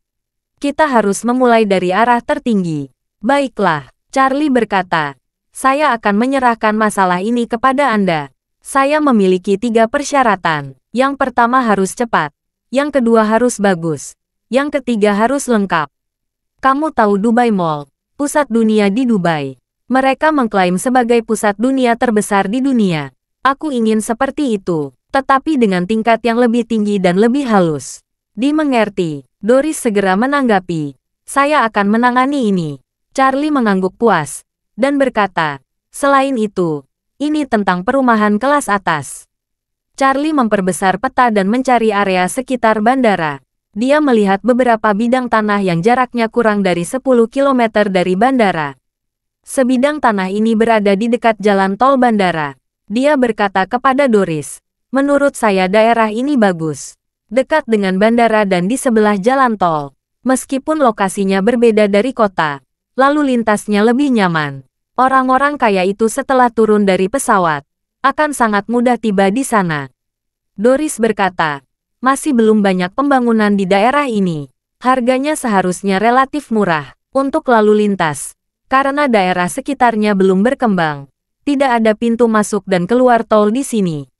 Speaker 1: Kita harus memulai dari arah tertinggi. Baiklah, Charlie berkata. Saya akan menyerahkan masalah ini kepada Anda. Saya memiliki 3 persyaratan. Yang pertama harus cepat. Yang kedua harus bagus. Yang ketiga harus lengkap. Kamu tahu Dubai Mall, pusat dunia di Dubai. Mereka mengklaim sebagai pusat dunia terbesar di dunia. Aku ingin seperti itu, tetapi dengan tingkat yang lebih tinggi dan lebih halus. Dimengerti, Doris segera menanggapi. Saya akan menangani ini. Charlie mengangguk puas, dan berkata, selain itu, ini tentang perumahan kelas atas. Charlie memperbesar peta dan mencari area sekitar bandara. Dia melihat beberapa bidang tanah yang jaraknya kurang dari 10 km dari bandara. Sebidang tanah ini berada di dekat jalan tol bandara. Dia berkata kepada Doris, menurut saya daerah ini bagus. Dekat dengan bandara dan di sebelah jalan tol. Meskipun lokasinya berbeda dari kota, lalu lintasnya lebih nyaman. Orang-orang kaya itu setelah turun dari pesawat, akan sangat mudah tiba di sana. Doris berkata, masih belum banyak pembangunan di daerah ini. Harganya seharusnya relatif murah untuk lalu lintas, karena daerah sekitarnya belum berkembang. Tidak ada pintu masuk dan keluar tol di sini.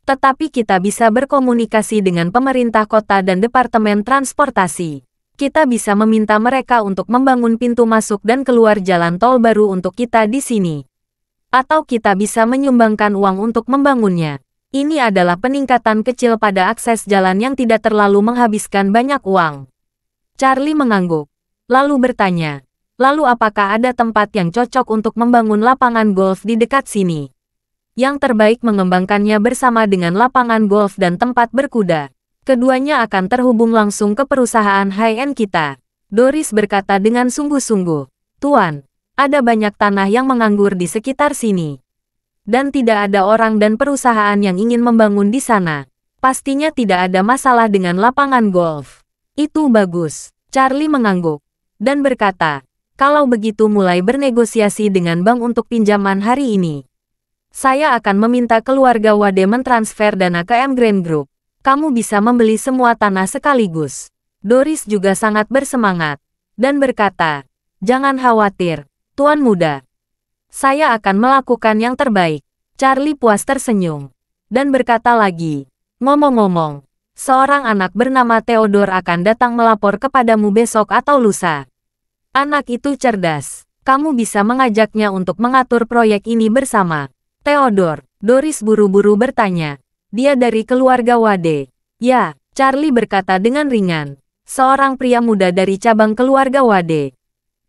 Speaker 1: Tetapi kita bisa berkomunikasi dengan pemerintah kota dan departemen transportasi. Kita bisa meminta mereka untuk membangun pintu masuk dan keluar jalan tol baru untuk kita di sini. Atau kita bisa menyumbangkan uang untuk membangunnya. Ini adalah peningkatan kecil pada akses jalan yang tidak terlalu menghabiskan banyak uang. Charlie mengangguk, lalu bertanya, lalu apakah ada tempat yang cocok untuk membangun lapangan golf di dekat sini? Yang terbaik mengembangkannya bersama dengan lapangan golf dan tempat berkuda. Keduanya akan terhubung langsung ke perusahaan high-end kita. Doris berkata dengan sungguh-sungguh, Tuan, ada banyak tanah yang menganggur di sekitar sini. Dan tidak ada orang dan perusahaan yang ingin membangun di sana. Pastinya tidak ada masalah dengan lapangan golf. Itu bagus. Charlie mengangguk dan berkata, kalau begitu mulai bernegosiasi dengan bank untuk pinjaman hari ini. Saya akan meminta keluarga Wade mentransfer dana ke M Grand Group. Kamu bisa membeli semua tanah sekaligus. Doris juga sangat bersemangat dan berkata, jangan khawatir. Tuan muda. Saya akan melakukan yang terbaik. Charlie puas tersenyum. Dan berkata lagi, ngomong-ngomong, seorang anak bernama Theodore akan datang melapor kepadamu besok atau lusa. Anak itu cerdas. Kamu bisa mengajaknya untuk mengatur proyek ini bersama. Theodore, Doris buru-buru bertanya. Dia dari keluarga Wade. Ya, Charlie berkata dengan ringan. Seorang pria muda dari cabang keluarga Wade.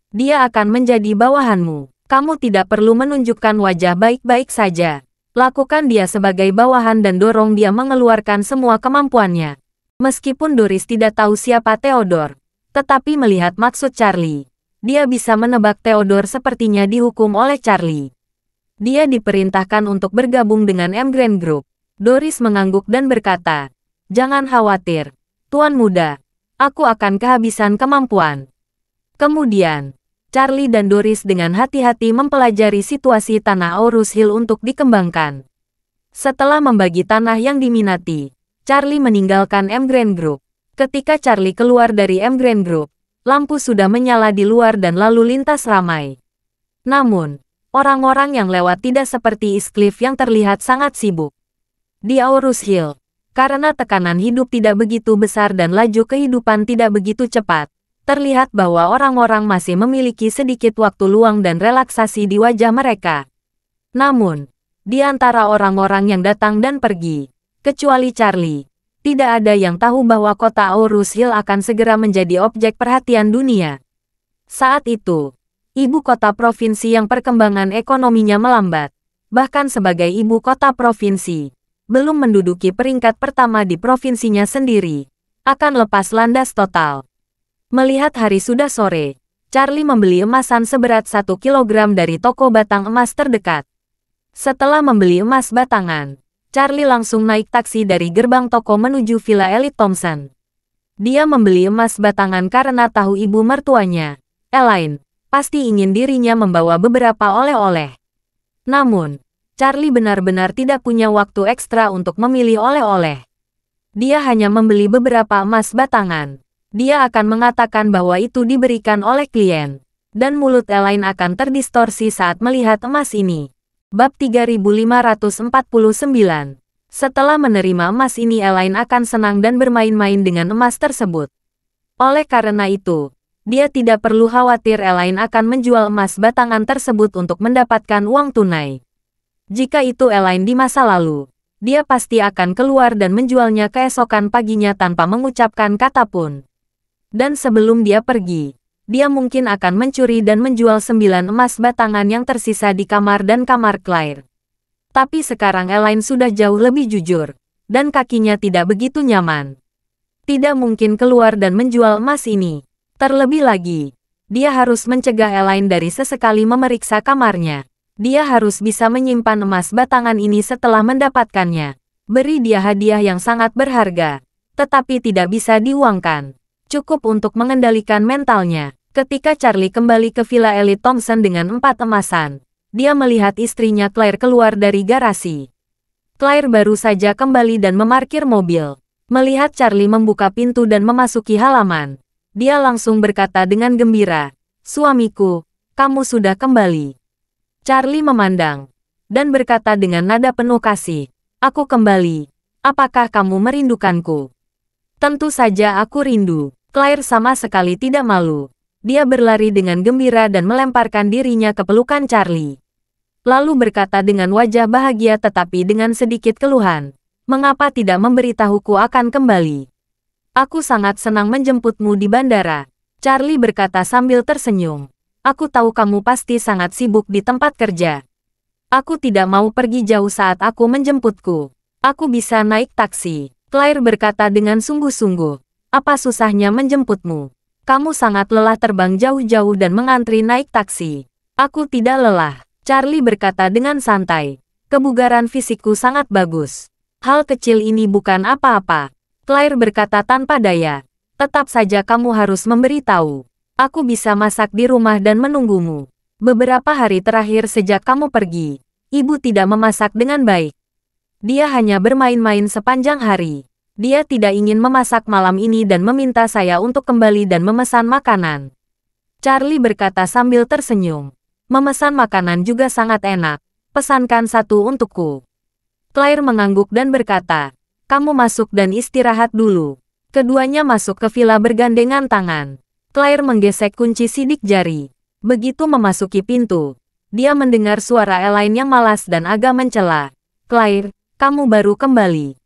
Speaker 1: Dia akan menjadi bawahanmu. Kamu tidak perlu menunjukkan wajah baik-baik saja. Lakukan dia sebagai bawahan dan dorong dia mengeluarkan semua kemampuannya. Meskipun Doris tidak tahu siapa Theodore, tetapi melihat maksud Charlie, dia bisa menebak Theodore sepertinya dihukum oleh Charlie. Dia diperintahkan untuk bergabung dengan M Grand Group. Doris mengangguk dan berkata, jangan khawatir, Tuan muda, aku akan kehabisan kemampuan. Kemudian, Charlie dan Doris dengan hati-hati mempelajari situasi tanah Aurus Hill untuk dikembangkan. Setelah membagi tanah yang diminati, Charlie meninggalkan M Grand Group. Ketika Charlie keluar dari M Grand Group, lampu sudah menyala di luar dan lalu lintas ramai. Namun, orang-orang yang lewat tidak seperti Eastcliff yang terlihat sangat sibuk. Di Aurus Hill, karena tekanan hidup tidak begitu besar dan laju kehidupan tidak begitu cepat, terlihat bahwa orang-orang masih memiliki sedikit waktu luang dan relaksasi di wajah mereka. Namun, di antara orang-orang yang datang dan pergi, kecuali Charlie, tidak ada yang tahu bahwa kota Aurus Hill akan segera menjadi objek perhatian dunia. Saat itu, ibu kota provinsi yang perkembangan ekonominya melambat, bahkan sebagai ibu kota provinsi, belum menduduki peringkat pertama di provinsinya sendiri, akan lepas landas total. Melihat hari sudah sore, Charlie membeli emasan seberat 1 kilogram dari toko batang emas terdekat. Setelah membeli emas batangan, Charlie langsung naik taksi dari gerbang toko menuju Villa Elite Thompson. Dia membeli emas batangan karena tahu ibu mertuanya, Elaine, pasti ingin dirinya membawa beberapa oleh-oleh. Namun, Charlie benar-benar tidak punya waktu ekstra untuk memilih oleh-oleh. Dia hanya membeli beberapa emas batangan. Dia akan mengatakan bahwa itu diberikan oleh klien, dan mulut Elaine akan terdistorsi saat melihat emas ini. Bab 3549. Setelah menerima emas ini Elaine akan senang dan bermain-main dengan emas tersebut. Oleh karena itu, dia tidak perlu khawatir Elaine akan menjual emas batangan tersebut untuk mendapatkan uang tunai. Jika itu Elaine di masa lalu, dia pasti akan keluar dan menjualnya keesokan paginya tanpa mengucapkan kata pun. Dan sebelum dia pergi, dia mungkin akan mencuri dan menjual 9 emas batangan yang tersisa di kamar dan kamar Claire. Tapi sekarang Elaine sudah jauh lebih jujur, dan kakinya tidak begitu nyaman. Tidak mungkin keluar dan menjual emas ini. Terlebih lagi, dia harus mencegah Elaine dari sesekali memeriksa kamarnya. Dia harus bisa menyimpan emas batangan ini setelah mendapatkannya. Beri dia hadiah yang sangat berharga, tetapi tidak bisa diuangkan. Cukup untuk mengendalikan mentalnya. Ketika Charlie kembali ke Villa Elite Thompson dengan 4 emasan, dia melihat istrinya Claire keluar dari garasi. Claire baru saja kembali dan memarkir mobil. Melihat Charlie membuka pintu dan memasuki halaman, dia langsung berkata dengan gembira, "Suamiku, kamu sudah kembali." Charlie memandang, dan berkata dengan nada penuh kasih, "Aku kembali. Apakah kamu merindukanku?" "Tentu saja aku rindu." Claire sama sekali tidak malu. Dia berlari dengan gembira dan melemparkan dirinya ke pelukan Charlie. Lalu berkata dengan wajah bahagia tetapi dengan sedikit keluhan, "Mengapa tidak memberitahuku akan kembali? Aku sangat senang menjemputmu di bandara." Charlie berkata sambil tersenyum, "Aku tahu kamu pasti sangat sibuk di tempat kerja. Aku tidak mau pergi jauh saat aku menjemputku. Aku bisa naik taksi." Claire berkata dengan sungguh-sungguh, "Apa susahnya menjemputmu? Kamu sangat lelah terbang jauh-jauh dan mengantri naik taksi." "Aku tidak lelah," Charlie berkata dengan santai. "Kebugaran fisikku sangat bagus. Hal kecil ini bukan apa-apa." Claire berkata tanpa daya. "Tetap saja kamu harus memberitahu. Aku bisa masak di rumah dan menunggumu. Beberapa hari terakhir sejak kamu pergi, ibu tidak memasak dengan baik. Dia hanya bermain-main sepanjang hari. Dia tidak ingin memasak malam ini dan meminta saya untuk kembali dan memesan makanan." Charlie berkata sambil tersenyum. Memesan makanan juga sangat enak. Pesankan satu untukku. Claire mengangguk dan berkata, kamu masuk dan istirahat dulu. Keduanya masuk ke villa bergandengan tangan. Claire menggesek kunci sidik jari. Begitu memasuki pintu, dia mendengar suara Elaine yang malas dan agak mencela. Claire, kamu baru kembali.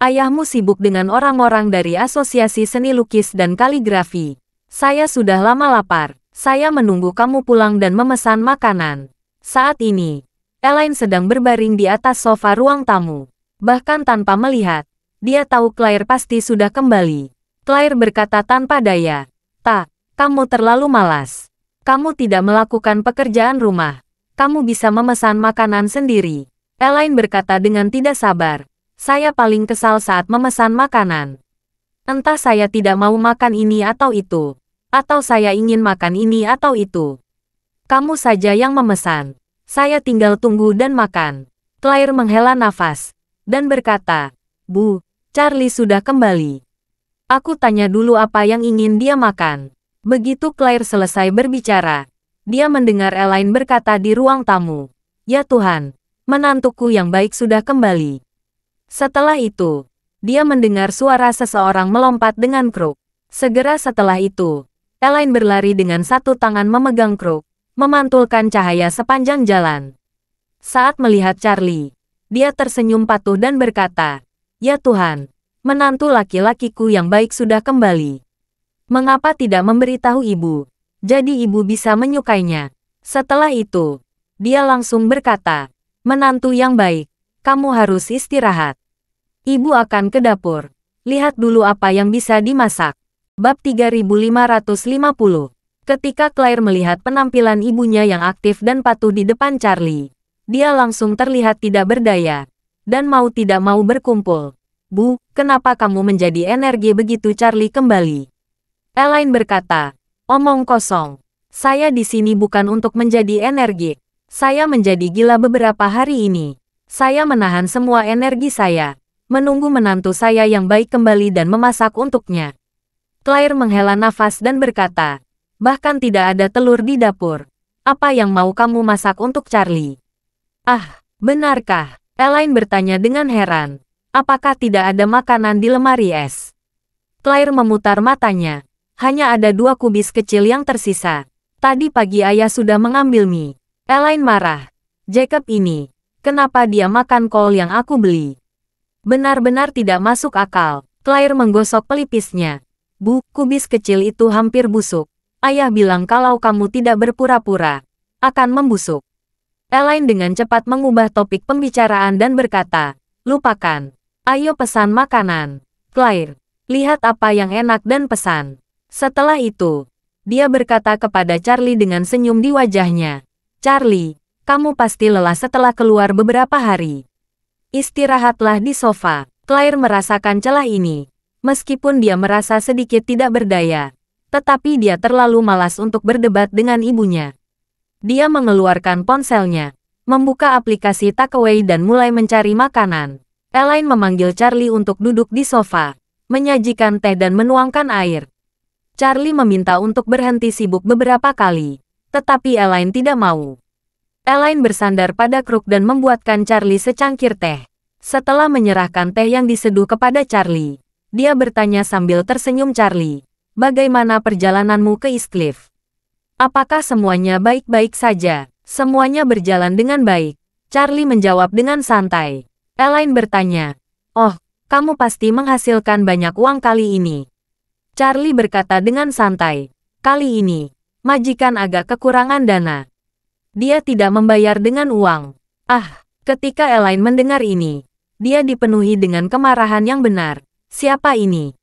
Speaker 1: Ayahmu sibuk dengan orang-orang dari Asosiasi Seni Lukis dan Kaligrafi. Saya sudah lama lapar. Saya menunggu kamu pulang dan memesan makanan. Saat ini, Elaine sedang berbaring di atas sofa ruang tamu. Bahkan tanpa melihat, dia tahu Claire pasti sudah kembali. Claire berkata tanpa daya, "Tak, kamu terlalu malas. Kamu tidak melakukan pekerjaan rumah. Kamu bisa memesan makanan sendiri." Elaine berkata dengan tidak sabar, "Saya paling kesal saat memesan makanan. Entah saya tidak mau makan ini atau itu. Atau saya ingin makan ini atau itu. Kamu saja yang memesan. Saya tinggal tunggu dan makan." Claire menghela nafas dan berkata, "Bu, Charlie sudah kembali. Aku tanya dulu apa yang ingin dia makan." Begitu Claire selesai berbicara, dia mendengar Elaine berkata di ruang tamu, "Ya Tuhan, menantuku yang baik sudah kembali." Setelah itu, dia mendengar suara seseorang melompat dengan kruk. Segera setelah itu, Elaine berlari dengan satu tangan memegang kruk, memantulkan cahaya sepanjang jalan. Saat melihat Charlie, dia tersenyum patuh dan berkata, "Ya Tuhan, menantu laki-lakiku yang baik sudah kembali. Mengapa tidak memberitahu ibu? Jadi ibu bisa menyukainya." Setelah itu, dia langsung berkata, "Menantu yang baik, kamu harus istirahat. Ibu akan ke dapur. Lihat dulu apa yang bisa dimasak." Bab 3550. Ketika Claire melihat penampilan ibunya yang aktif dan patuh di depan Charlie, dia langsung terlihat tidak berdaya, dan mau tidak mau berkumpul. "Bu, kenapa kamu menjadi energi begitu?" Charlie kembali. Elaine berkata, "Omong kosong. Saya di sini bukan untuk menjadi energi. Saya menjadi gila beberapa hari ini. Saya menahan semua energi saya, menunggu menantu saya yang baik kembali dan memasak untuknya." Claire menghela nafas dan berkata, "Bahkan tidak ada telur di dapur. Apa yang mau kamu masak untuk Charlie?" "Ah, benarkah?" Elaine bertanya dengan heran. "Apakah tidak ada makanan di lemari es?" Claire memutar matanya. "Hanya ada 2 kubis kecil yang tersisa. Tadi pagi ayah sudah mengambil mie." Elaine marah. "Jacob ini, kenapa dia makan kol yang aku beli? Benar-benar tidak masuk akal." Claire menggosok pelipisnya. "Bu, kubis kecil itu hampir busuk. Ayah bilang kalau kamu tidak berpura-pura, akan membusuk." Elaine dengan cepat mengubah topik pembicaraan dan berkata, "Lupakan. Ayo pesan makanan. Claire, lihat apa yang enak dan pesan." Setelah itu, dia berkata kepada Charlie dengan senyum di wajahnya, "Charlie, kamu pasti lelah setelah keluar beberapa hari. Istirahatlah di sofa." Claire merasakan celah ini. Meskipun dia merasa sedikit tidak berdaya, tetapi dia terlalu malas untuk berdebat dengan ibunya. Dia mengeluarkan ponselnya, membuka aplikasi takeaway dan mulai mencari makanan. Elaine memanggil Charlie untuk duduk di sofa, menyajikan teh dan menuangkan air. Charlie meminta untuk berhenti sibuk beberapa kali, tetapi Elaine tidak mau. Elaine bersandar pada kruk dan membuatkan Charlie secangkir teh. Setelah menyerahkan teh yang diseduh kepada Charlie, dia bertanya sambil tersenyum, "Charlie, bagaimana perjalananmu ke East Cliff? Apakah semuanya baik-baik saja?" "Semuanya berjalan dengan baik," Charlie menjawab dengan santai. Elaine bertanya, "Oh, kamu pasti menghasilkan banyak uang kali ini." Charlie berkata dengan santai, "Kali ini, majikan agak kekurangan dana. Dia tidak membayar dengan uang." Ah, ketika Elaine mendengar ini, dia dipenuhi dengan kemarahan yang benar. Siapa ini?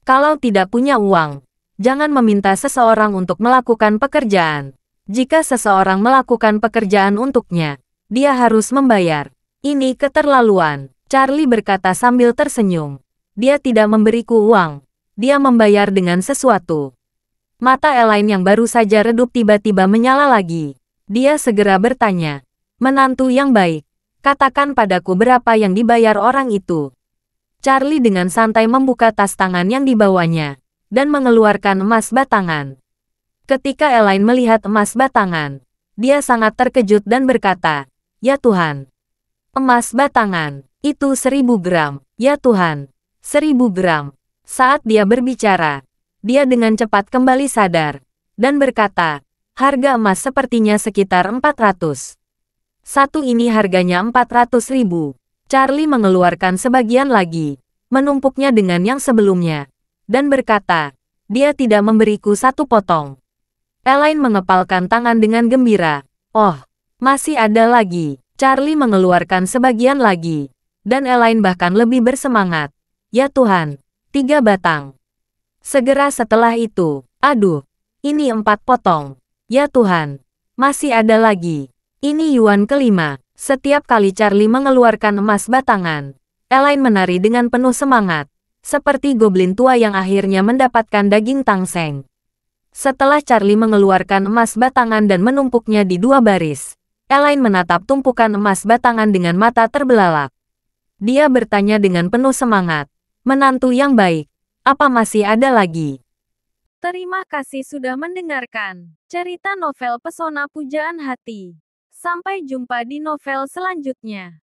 Speaker 1: Kalau tidak punya uang, jangan meminta seseorang untuk melakukan pekerjaan. Jika seseorang melakukan pekerjaan untuknya, dia harus membayar. Ini keterlaluan, Charlie berkata sambil tersenyum. Dia tidak memberiku uang. Dia membayar dengan sesuatu. Mata Elaine yang baru saja redup tiba-tiba menyala lagi. Dia segera bertanya, "Menantu yang baik, katakan padaku berapa yang dibayar orang itu." Charlie dengan santai membuka tas tangan yang dibawanya, dan mengeluarkan emas batangan. Ketika Elaine melihat emas batangan, Dia sangat terkejut dan berkata, "Ya Tuhan, emas batangan, itu 1000 gram. Ya Tuhan, 1000 gram." Saat dia berbicara, dia dengan cepat kembali sadar, dan berkata, "Harga emas sepertinya sekitar 400. Satu ini harganya 400.000. Charlie mengeluarkan sebagian lagi, menumpuknya dengan yang sebelumnya, dan berkata, "Dia tidak memberiku satu potong." Elaine mengepalkan tangan dengan gembira. "Oh, masih ada lagi." Charlie mengeluarkan sebagian lagi, dan Elaine bahkan lebih bersemangat. "Ya Tuhan, 3 batang." Segera setelah itu, "Aduh, ini 4 potong. Ya Tuhan, masih ada lagi." Ini yuan kelima. Setiap kali Charlie mengeluarkan emas batangan, Elaine menari dengan penuh semangat, seperti goblin tua yang akhirnya mendapatkan daging tangseng. Setelah Charlie mengeluarkan emas batangan dan menumpuknya di 2 baris, Elaine menatap tumpukan emas batangan dengan mata terbelalak. Dia bertanya dengan penuh semangat, "Menantu yang baik, apa masih ada lagi?" Terima kasih sudah mendengarkan cerita novel Pesona Pujaan Hati. Sampai jumpa di novel selanjutnya.